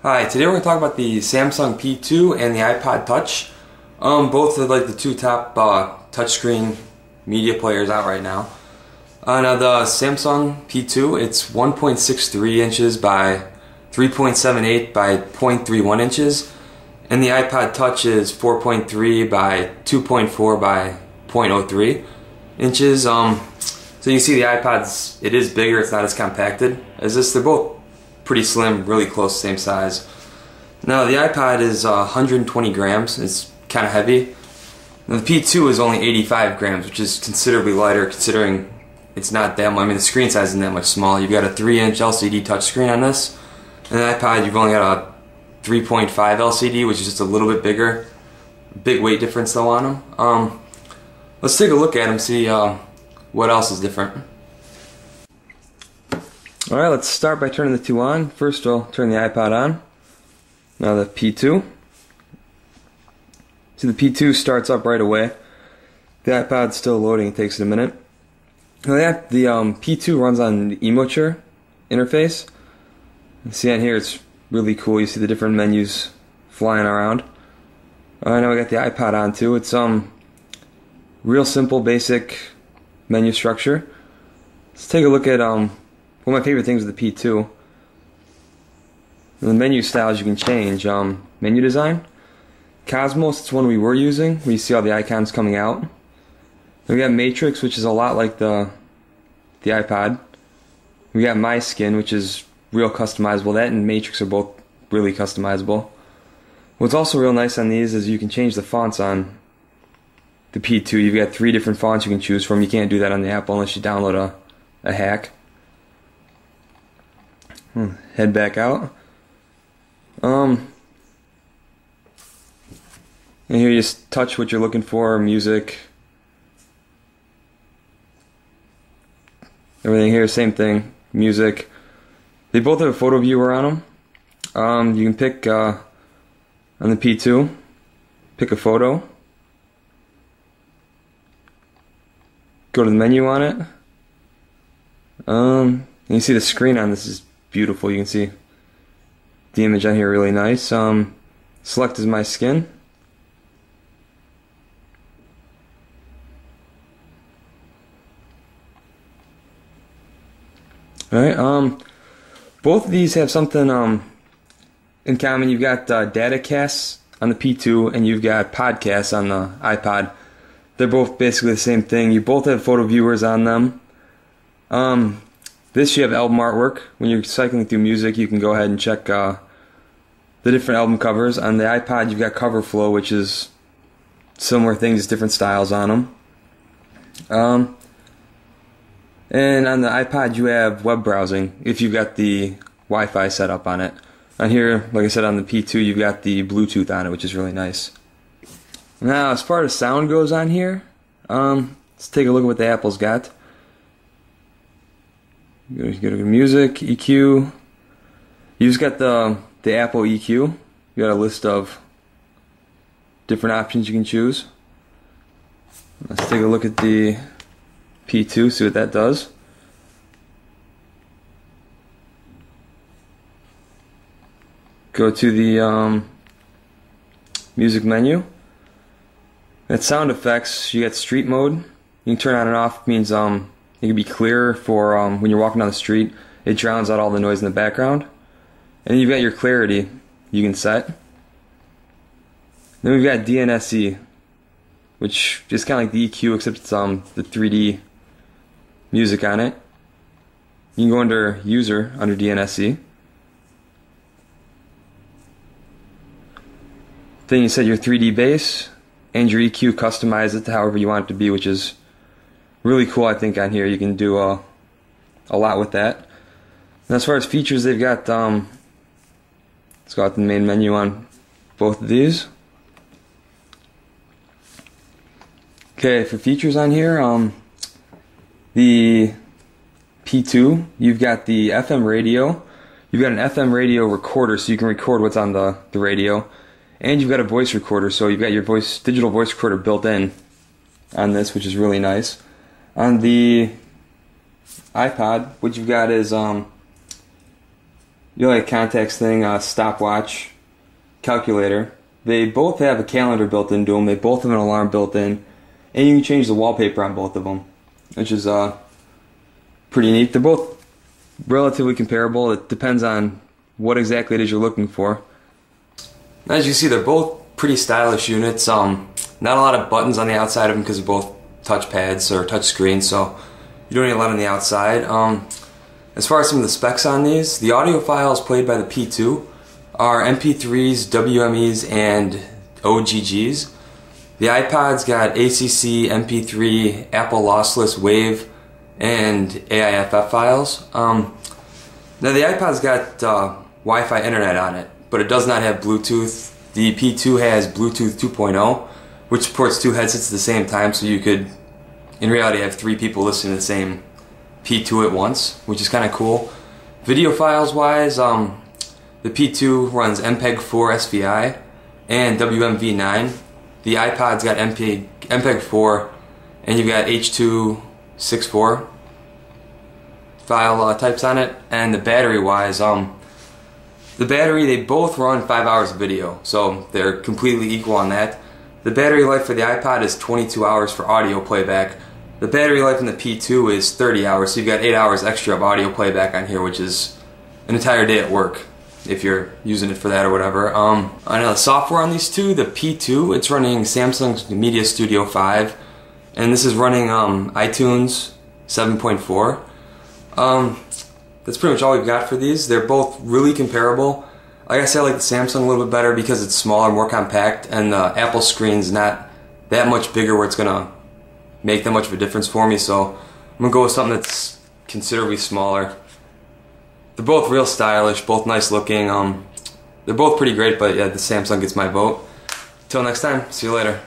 Hi, today we're going to talk about the Samsung P2 and the iPod Touch. Both are like the two top touchscreen media players out right now. Now the Samsung P2, it's 1.63 inches by 3.78 by 0.31 inches, and the iPod Touch is 4.3 by 2.4 by 0.03 inches. So you can see the iPod's, it is bigger, it's not as compacted as this. They're both pretty slim, really close, same size. Now the iPod is 120 grams, it's kind of heavy. Now the P2 is only 85 grams, which is considerably lighter considering it's not that much. I mean, the screen size isn't that much smaller. You've got a 3-inch LCD touchscreen on this. And the iPod, you've only got a 3.5 LCD, which is just a little bit bigger. Big weight difference though on them. Let's take a look at them, see what else is different. Alright, let's start by turning the two on. First we'll turn the iPod on. Now the P2. See, the P2 starts up right away. The iPod's still loading, it takes it a minute. Now the P2 runs on the Emoture interface. You see on here it's really cool, you see the different menus flying around. Alright, now we got the iPod on too. It's real simple, basic menu structure. Let's take a look at one of my favorite things with the P2. The menu styles you can change. Menu design. Cosmos, it's one we were using, where you see all the icons coming out. Then we got Matrix, which is a lot like the iPod. We got My Skin, which is real customizable. That and Matrix are both really customizable. What's also real nice on these is you can change the fonts on the P2. You've got 3 different fonts you can choose from. You can't do that on the Apple unless you download a hack. Head back out. And here you just touch what you're looking for, music. Everything here, same thing, music. They both have a photo viewer on them. You can pick, on the P2, pick a photo. Go to the menu on it. And you see the screen on this is beautiful. You can see the image on here really nice. Select as My Skin. Alright, both of these have something in common. You've got data casts on the P2 and you've got podcasts on the iPod. They're both basically the same thing. You both have photo viewers on them. This you have album artwork. When you're cycling through music, you can go ahead and check the different album covers. On the iPod, you've got cover flow, which is similar things, different styles on them. And on the iPod, you have web browsing if you've got the Wi-Fi set up on it. On here, like I said, on the P2, you've got the Bluetooth on it, which is really nice. Now, as far as sound goes on here, let's take a look at what the Apple's got. Go to music, EQ. You just got the Apple EQ. You got a list of different options you can choose. Let's take a look at the P2, see what that does. Go to the music menu. At sound effects, you got street mode. You can turn on and off. It means it can be clearer for when you're walking down the street. It drowns out all the noise in the background. And you've got your clarity you can set. Then we've got DNSE, which is kind of like the EQ, except it's the 3D music on it. You can go under User, under DNSE. Then you set your 3D bass, and your EQ, customize it to however you want it to be, which is really cool. I think on here you can do a lot with that. And as far as features, they've got let's go out to the main menu on both of these. Okay, for features on here, the P2, you've got the FM radio. You've got an FM radio recorder, so you can record what's on the radio. And you've got a voice recorder, so you've got your digital voice recorder built in on this, which is really nice. On the iPod, what you've got is You like contacts thing, stopwatch, calculator. They both have a calendar built into them. They both have an alarm built in, and you can change the wallpaper on both of them, which is pretty neat. They're both relatively comparable. It depends on what exactly it is you're looking for. As you see, they're both pretty stylish units. Not a lot of buttons on the outside of them because they're both touchpads or touch screens, so you don't need a lot on the outside. As far as some of the specs on these, the audio files played by the P2 are MP3s, WMEs, and OGGs. The iPod's got ACC, MP3, Apple lossless, WAV, and AIFF files. Now the iPod's got Wi-Fi internet on it, but it does not have Bluetooth. The P2 has Bluetooth 2.0, which supports 2 headsets at the same time, so you could, in reality, have 3 people listening to the same P2 at once, which is kind of cool. Video files wise, the P2 runs MPEG-4 SVI and WMV9. The iPod's got MPEG-4, and you've got H.264 file types on it. And the battery wise, they both run 5 hours of video, so they're completely equal on that. The battery life for the iPod is 22 hours for audio playback. The battery life in the P2 is 30 hours, so you've got 8 hours extra of audio playback on here, which is an entire day at work if you're using it for that or whatever. On the software on these two, the P2, it's running Samsung's Media Studio 5, and this is running iTunes 7.4. That's pretty much all we've got for these. They're both really comparable. Like I said, I like the Samsung a little bit better because it's smaller, more compact, and the Apple screen's not that much bigger where it's gonna make that much of a difference for me, so I'm gonna go with something that's considerably smaller. They're both real stylish, both nice looking. They're both pretty great, but yeah, the Samsung gets my vote. Till next time, see you later.